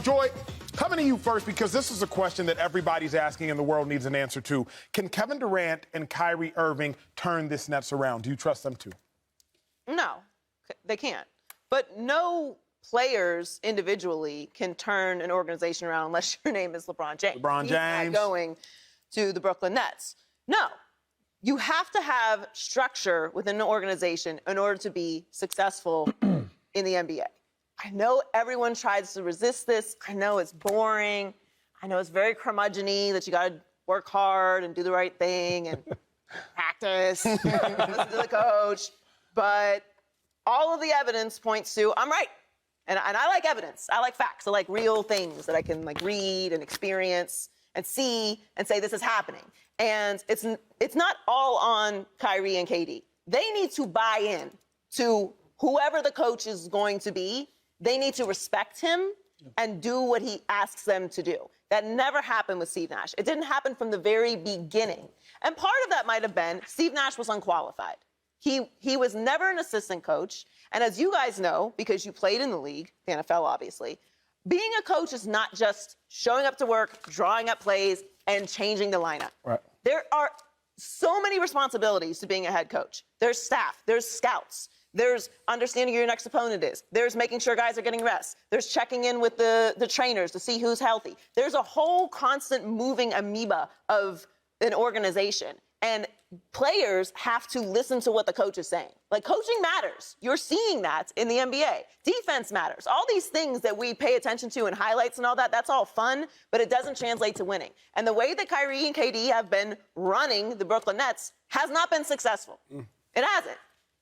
Joy, coming to you first because this is a question that everybody's asking and the world needs an answer to. Can Kevin Durant and Kyrie Irving turn this Nets around? Do you trust them to? No, they can't. But no players individually can turn an organization around unless your name is LeBron James. LeBron James. He's not going to the Brooklyn Nets. No. You have to have structure within an organization in order to be successful in the NBA. I know everyone tries to resist this. I know it's boring. I know it's very curmudgeon-y that you got to work hard and do the right thing and practice, listen to the coach. But all of the evidence points to I'm right. And I like evidence. I like facts. I like real things that I can read and experience and see and say this is happening. And it's not all on Kyrie and KD. They need to buy in to whoever the coach is going to be. They need to respect him and do what he asks them to do. That never happened with Steve Nash. It didn't happen from the very beginning. And part of that might have been Steve Nash was unqualified. He was never an assistant coach. And as you guys know, because you played in the league, the NFL obviously, being a coach is not just showing up to work, drawing up plays, and changing the lineup. Right. There are so many responsibilities to being a head coach. There's staff, there's scouts, there's understanding who your next opponent is, there's making sure guys are getting rest, there's checking in with the trainers to see who's healthy. There's a whole constant moving amoeba of an organization. And players have to listen to what the coach is saying. Coaching matters. You're seeing that in the NBA. Defense matters. All these things that we pay attention to and highlights and all that, that's all fun, but it doesn't translate to winning. And the way that Kyrie and KD have been running the Brooklyn Nets has not been successful. It hasn't.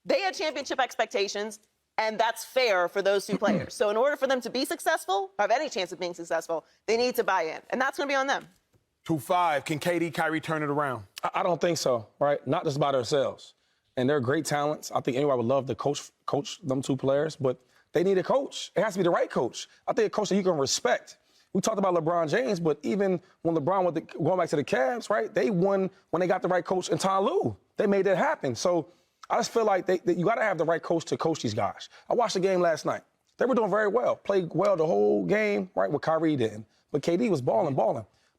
They had championship expectations, and that's fair for those two players. So in order for them to be successful, or have any chance of being successful, they need to buy in. And that's going to be on them. 2-5. Can KD, Kyrie turn it around? I don't think so, right? Not just by themselves. And they're great talents. I think anybody would love to coach them two players, but they need a coach. It has to be the right coach. I think a coach that you can respect. We talked about LeBron James, but even when LeBron went going back to the Cavs, right, they won when they got the right coach in Ty Lue. They made that happen. So I just feel like you got to have the right coach to coach these guys. I watched the game last night. They were doing very well, played well the whole game, right, what Kyrie did. But KD was balling.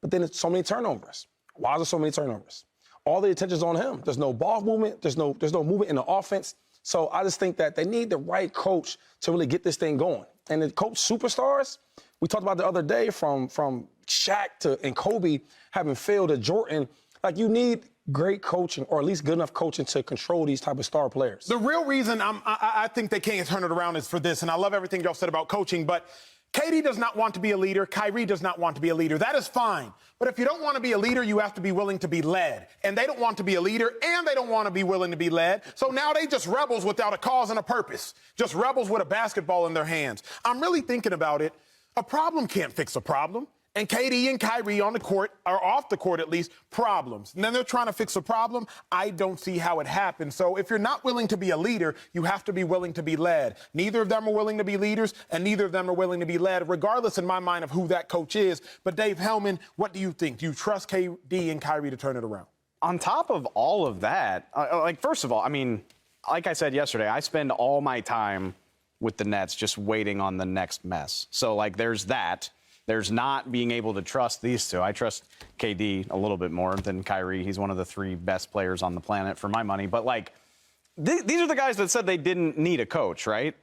But then it's so many turnovers. Why is there so many turnovers? All the attention's on him. There's no ball movement. There's no movement in the offense. So I just think that they need the right coach to really get this thing going. And the coach superstars, we talked about the other day from Shaq and Kobe having failed to Jordan. You need great coaching, or at least good enough coaching to control these type of star players. The real reason I think they can't turn it around is for this, and I love everything y'all said about coaching, but KD does not want to be a leader. Kyrie does not want to be a leader. That is fine. But if you don't want to be a leader, you have to be willing to be led. And they don't want to be a leader, and they don't want to be willing to be led. So now they just rebels without a cause and a purpose. Just rebels with a basketball in their hands. I'm really thinking about it. A problem can't fix a problem. And KD and Kyrie on the court, or off the court at least, problems. And then they're trying to fix a problem. I don't see how it happens. So if you're not willing to be a leader, you have to be willing to be led. Neither of them are willing to be leaders, and neither of them are willing to be led, regardless in my mind of who that coach is. But Dave Helman, what do you think? Do you trust KD and Kyrie to turn it around? On top of all of that, first of all, I mean, like I said yesterday, I spend all my time with the Nets just waiting on the next mess. So, there's that. There's not being able to trust these two. I trust KD a little bit more than Kyrie. He's one of the three best players on the planet for my money. But, these are the guys that said they didn't need a coach, right?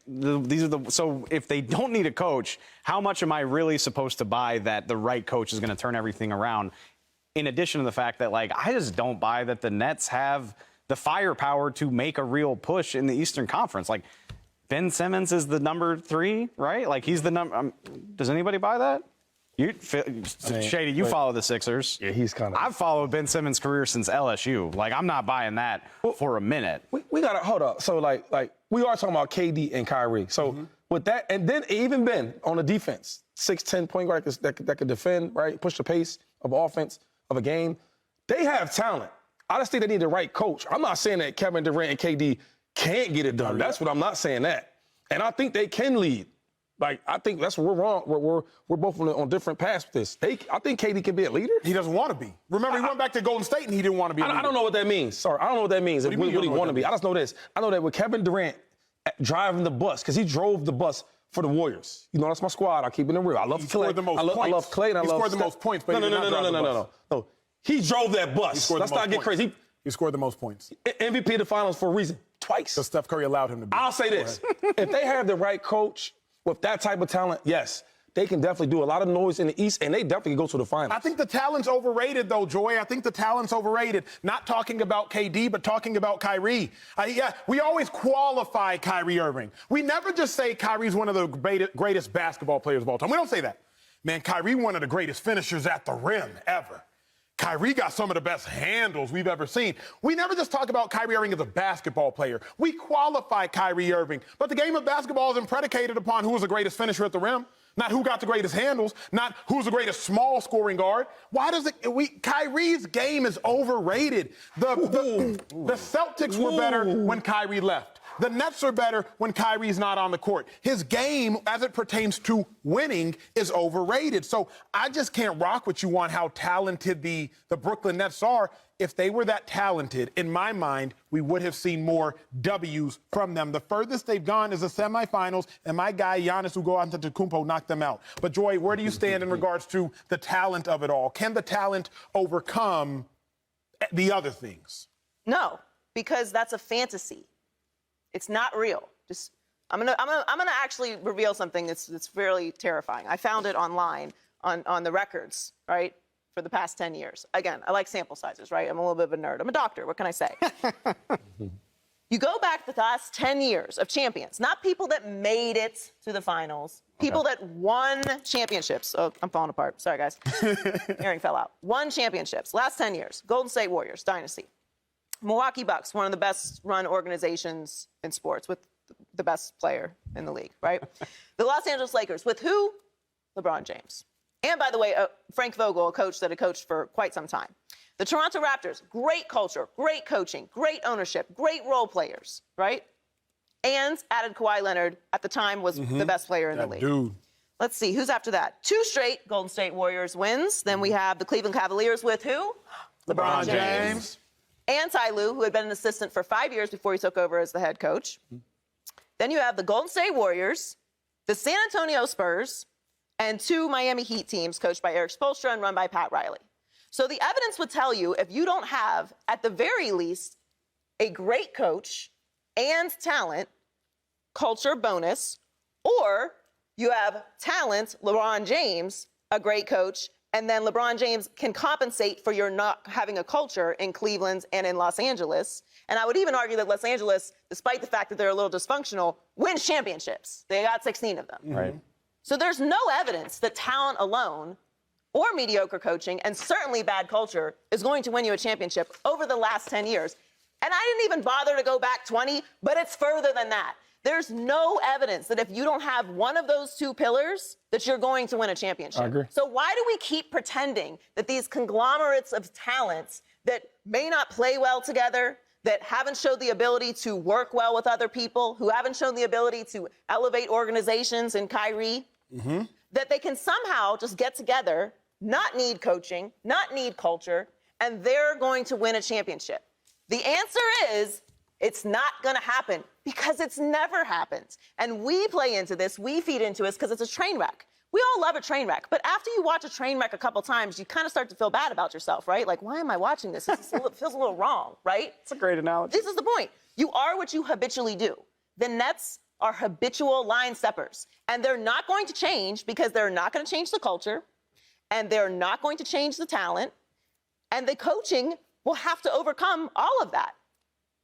So if they don't need a coach, how much am I really supposed to buy that the right coach is going to turn everything around? In addition to the fact that, I just don't buy that the Nets have the firepower to make a real push in the Eastern Conference. Ben Simmons is the number 3, right? He's the number. Does anybody buy that? Shady, you follow the Sixers. Yeah, he's kind of. I've followed Ben Simmons' career since LSU. I'm not buying that for a minute. We got to hold up. So, we are talking about KD and Kyrie. So, with that, and then even Ben on the defense, 6'10" point guard that could defend, right, push the pace of offense of a game. They have talent. I just think they need the right coach. I'm not saying that Kevin Durant and KD can't get it done. That's what I'm not saying that. And I think they can lead. I think that's where we're wrong. We're both on different paths with this. I think KD can be a leader. He doesn't want to be. Remember, he went back to Golden State and he didn't want to be a leader. I don't know what that means. Sorry, I don't know what that means. What do you want to be? I just know this. I know that with Kevin Durant driving the bus, because he drove the bus for the Warriors. You know, that's my squad. I keep it in real. I love He Clay. scored the most I love points. Clay and I He love scored the Steph. most points, but he did not drive the bus. No. He drove that bus. Let's not get crazy. He scored the most points. MVP of the finals for a reason. Twice. Because Steph Curry allowed him to be. I'll say this. If they have the right coach with that type of talent, yes, they can definitely do a lot of noise in the East, and they definitely can go to the finals. I think the talent's overrated, though, Joy. I think the talent's overrated. Not talking about KD, but talking about Kyrie. We always qualify Kyrie Irving. We never just say Kyrie's one of the greatest basketball players of all time. We don't say that. Man, Kyrie, one of the greatest finishers at the rim ever. Kyrie got some of the best handles we've ever seen. We never just talk about Kyrie Irving as a basketball player. We qualify Kyrie Irving. But the game of basketball isn't predicated upon who was the greatest finisher at the rim, not who got the greatest handles, not who's the greatest small scoring guard. Why does Kyrie's game is overrated. The Celtics were better when Kyrie left. The Nets are better when Kyrie's not on the court. His game, as it pertains to winning, is overrated. So I just can't rock with you on how talented the Brooklyn Nets are. If they were that talented, in my mind, we would have seen more W's from them. The furthest they've gone is the semifinals, and my guy Giannis Antetokounmpo knocked them out. But, Joy, where do you stand in regards to the talent of it all? Can the talent overcome the other things? No, because that's a fantasy. It's not real. I'm gonna actually reveal something that's fairly terrifying. I found it online on the records, right, for the past 10 years. Again, I like sample sizes, right? I'm a little bit of a nerd. I'm a doctor. What can I say? You go back the last 10 years of champions, not people that made it to the finals, people that won championships. Oh, I'm falling apart. Sorry, guys. Earring fell out. Won championships. Last 10 years. Golden State Warriors, dynasty. Milwaukee Bucks, one of the best-run organizations in sports, with the best player in the league, right? The Los Angeles Lakers, with who? LeBron James. And, by the way, Frank Vogel, a coach that had coached for quite some time. The Toronto Raptors, great culture, great coaching, great ownership, great role players, right? And added Kawhi Leonard, at the time, was the best player in the league. Dude. Let's see, who's after that? 2 straight Golden State Warriors wins. Then we have the Cleveland Cavaliers with who? LeBron James. And Ty Lue, who had been an assistant for 5 years before he took over as the head coach. Then you have the Golden State Warriors, the San Antonio Spurs, and 2 Miami Heat teams coached by Eric Spoelstra and run by Pat Riley. So the evidence would tell you if you don't have, at the very least, a great coach and talent, culture bonus, or you have talent, LeBron James, a great coach, and then LeBron James can compensate for your not having a culture in Cleveland and in Los Angeles. And I would even argue that Los Angeles, despite the fact that they're a little dysfunctional, wins championships. They got 16 of them. Right. So there's no evidence that talent alone or mediocre coaching, and certainly bad culture, is going to win you a championship over the last 10 years. And I didn't even bother to go back 20, but it's further than that. There's no evidence that if you don't have one of those 2 pillars, that you're going to win a championship. I agree. So why do we keep pretending that these conglomerates of talents that may not play well together, that haven't showed the ability to work well with other people, who haven't shown the ability to elevate organizations in Kyrie, that they can somehow just get together, not need coaching, not need culture, and they're going to win a championship? The answer is, it's not going to happen, because it's never happened. And we play into this, we feed into this, because it's a train wreck. We all love a train wreck, but after you watch a train wreck a couple times, you kind of start to feel bad about yourself, right? Like, why am I watching this? It feels a little wrong, right? It's a great analogy. This is the point. You are what you habitually do. The Nets are habitual line steppers, and they're not going to change, because they're not going to change the culture, and they're not going to change the talent, and the coaching will have to overcome all of that.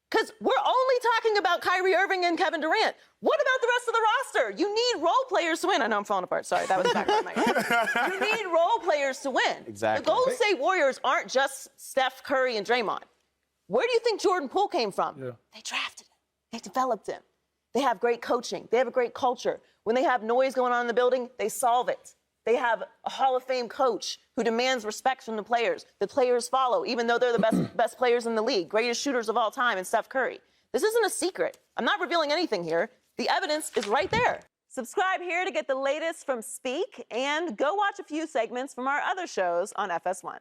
Because we're only talking about Kyrie Irving and Kevin Durant. What about the rest of the roster? You need role players to win. I know I'm falling apart. Sorry, that was the background of my head. You need role players to win. Exactly. The Golden State Warriors aren't just Steph Curry and Draymond. Where do you think Jordan Poole came from? Yeah. They drafted him. They developed him. They have great coaching. They have a great culture. When they have noise going on in the building, they solve it. They have a Hall of Fame coach who demands respect from the players. The players follow, even though they're the best players in the league, greatest shooters of all time, and Steph Curry. This isn't a secret. I'm not revealing anything here. The evidence is right there. Subscribe here to get the latest from Speak, and go watch a few segments from our other shows on FS1.